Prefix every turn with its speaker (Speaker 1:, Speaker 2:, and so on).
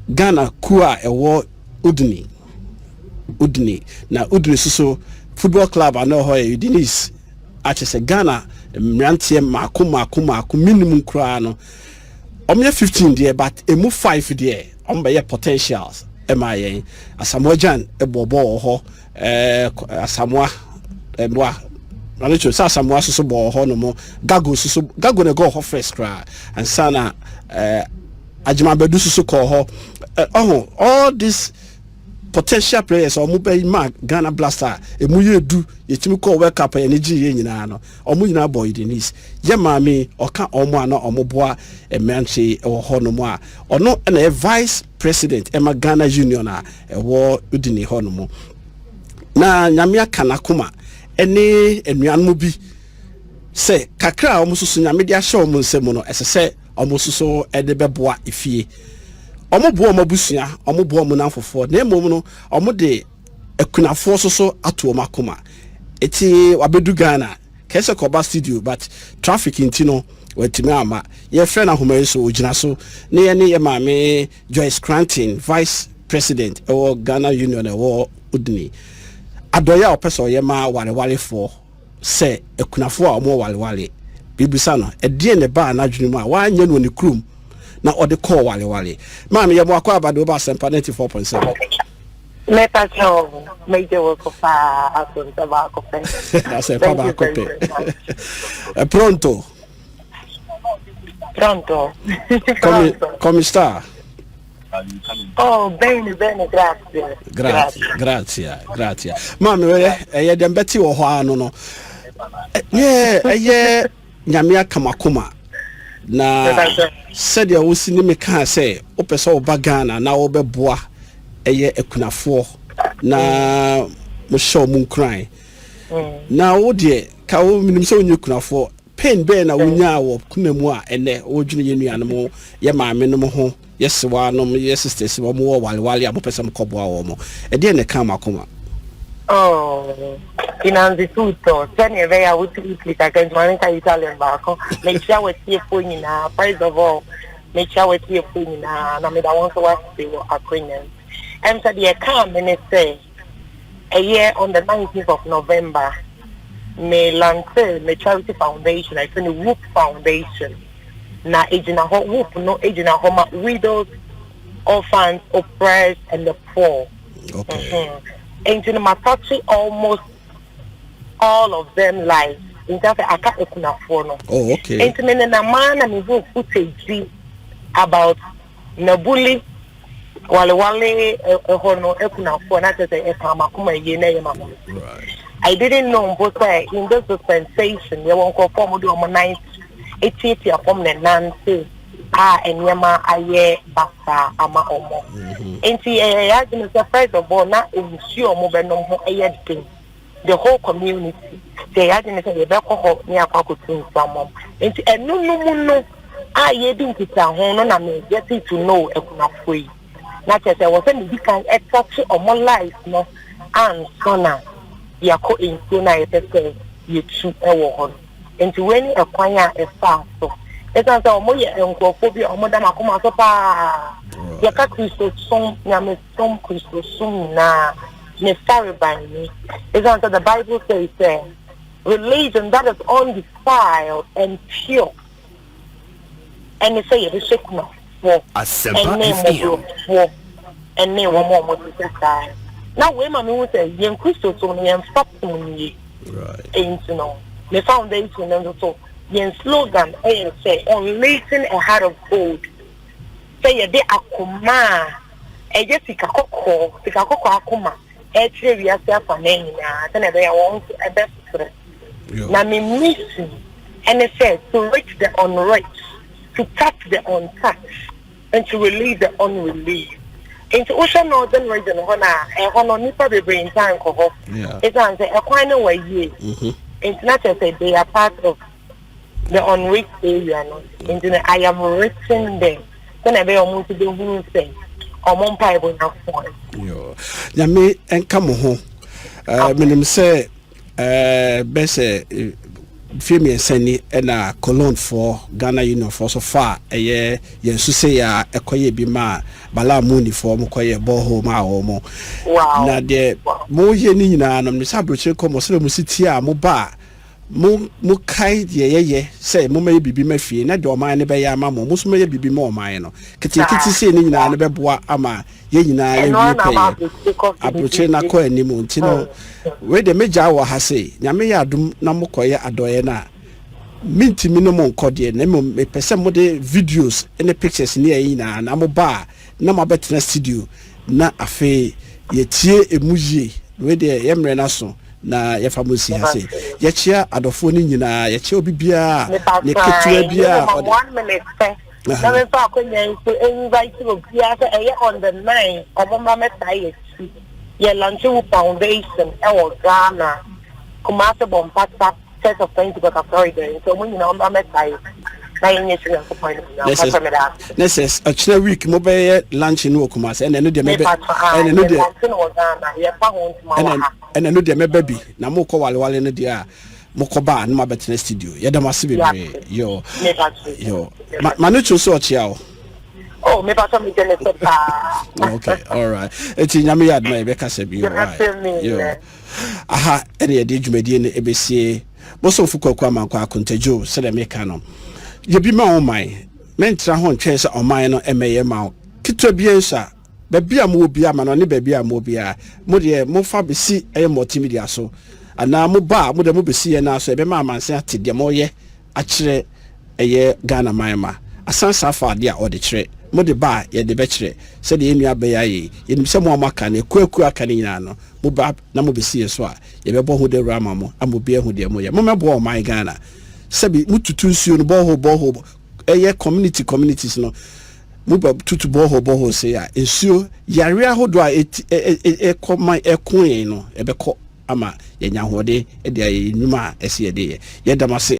Speaker 1: Ghana Kua ewo Udini na Udini so football club ano ho Udinis achese Ghana mrantie mako minimum kra no omye 15 there but emu 5 there ombe potentials emayen Asamoah Gyan ebobo ho Asamoah emwa Nani cho sa Asamoah so bo ho no mo Gago ne go ho first cry and sana Ajima Bedu so call her all these potential players or mobile mark Ghana Blaster emuye du yetimi call World Cup energy nyina no omu nyina boy Denise ye maami oka omo ana omo boa emanche e ho no mo a ono na vice president Emma Ghana Union a e wo udini ho no mo na nyamia kanakoma ene enuan bi se kakra omo susu nyame dia hye omo nsem no esese omo susu ede beboa ifie omo bo omo busua omo bo omo nanfofo na emom no omo de akunafo so ato makoma eti wabedu Ghana kese koba studio but traffic intino watimi ama ye friend ahoma so ogina so ne ye ne ye maame Joyce Koranteng vice president o Ghana Union o Udini adoya opeso ye ma wale for se akunafo a omo wale bibisa no edie ne ba na dwunu ma wa anya no ne krum na ode call wale maame ye mo akwa abado ba sempa 94.7
Speaker 2: me paso me llevo copa asunta ba copa
Speaker 1: asa pa ba copa pronto come sta
Speaker 2: oh bene
Speaker 1: grazie maame we ye dem beti wo ho anu no ye nyamia kamakoma na said ya wosi ni meka say opese oba Ghana na wo beboa eye ekunafo na mo show mun cry na wo de ka wo minim so onye kunafo pain be na wonya wo kunamu a ene wo dwene ye nuane mo ye maame no mo ho ye sewa no ye sisters wo mo wale abopese mo koboa wo mo e de ne ka makoma
Speaker 2: oh innanzitutto tieni vea utilizza che manca Italian bako make sure we see funny na first of all make sure we see funny na me da want to work with acquaintance and so the come and say a year on the 19th of November me lance me charity foundation I think the WOOP foundation na ejina ho WOOP no ejina homa widows orphans oppressed and the poor
Speaker 1: okay
Speaker 2: and in my touchy almost all of them lives in terms of aka ekunafo no
Speaker 1: oh okay
Speaker 2: and me na man na me go footage about na bully wale hono ekunafo na tete e kama kuma ye na ye mama
Speaker 1: right
Speaker 2: I didn't know but in this dispensation you won't conform do on night 80 from the nancy enyema aye basa ama omo enti ya gina first of all na ensi omo be no ho eye den the whole community they ya gina say be ko ho ni akwakotu nsamo enti enunu no aye bi nkita ho no na me get to know ekunafo yi na chese wo se ni kan touch omo life no and sona ya ko enso na ye pese ye tu ewo ho enti weni ekwanya e fa so esa so mo ye enkophobia omo da makoma so pa ya ka Kristo som nyame som Kristo som na ne sorry by me esa so the Bible says religion that is undefiled and pure and it say ye shekuna for and ne one more to say now we ma me say yen Kristo so yen stop me
Speaker 1: right
Speaker 2: and you know the foundation and so yen slogan say unlacing a heart of gold say ye de akoma e je sika kokko akoma e tire wi ase afa na nyina na be ya won e be free na me mission and it says to reach the unreached, to touch the untouched, and to relieve the unrelieved. Into Ocean Northern region, Hono Nipa be brain time coho. It's answer a quite way ye. It's not as they are part of the unreached area. Into I am reaching them. Then I be almost the who say, or Mon Pai will not form.
Speaker 1: Yame and come home. Minim say, Besse Femi Seni ena Cologne for Ghana Union for so far eye yensu say ya ekoye bi ma bala muni for mo koye boho ma omo na de mo ye ni nyina no me Abrokyire ko mo so mo siti a mo ba mo kai de ye say mo may bibi ma fie na de o man ne be ya ma mo so may bibi ma o man no kiti say ni nyina no be boa ama ye nyina ye wi pe Abrokyire na ko ani mo ntino we de meja wo ha say nyame ya adum na mo koye adoye na minti minimum nkode na me pese mo de videos and pictures ni ayi na mo ba na ma betena studio na afi ye tie emuye we de yemre na so na ye famosi ha say ye chia adofo ni nyina ye chia obi bia ne ketua bia
Speaker 2: 1 minute na me fa akonya so invite to bia so on the 9 obama metai ye launch WOOP foundation e Ghana kuma se bom pata set of things got authority so when you know I'm metai na yenye sure so point now
Speaker 1: this is a china week mo be lunch no kuma se no de me be no de no de me baby na mo ko wale no de a mo ko ba na ma betena studio ye da mase be yo ma no cho so chia o
Speaker 2: oh me pass me tell
Speaker 1: okay all right eti nyame yad na be kase bi right yo aha ene de dwumadi ne ebesie bo so fuko kwa manko akontajo se de me ka no ye bi ma omai mentra ho ntwe se omai no emeye ma kitwa bi ensa ba bia mo obi ama no ne ba bia mo obi a mo de mo fa besi eye multimedia so ana mo ba mo de mo besi ye na so ebe ma amanse ate de mo ye a kire eye Ghana manma asansa fa de a ode kire mo de ba ye de be kire se de enua be ya ye nim se mo amaka ne kwaku aka ne nyina no mo ba na mo besi ye so a ye be bo ho de rama mo amobi ehu de mo ye mo mebo o man Ghana sebi mututu nsuo no boho eye communities no muba tutu boho se ya nsuo yare ahodo a ekoma ekun no ebekọ ama yenya hode e de ayi nyuma ese ye de ye damase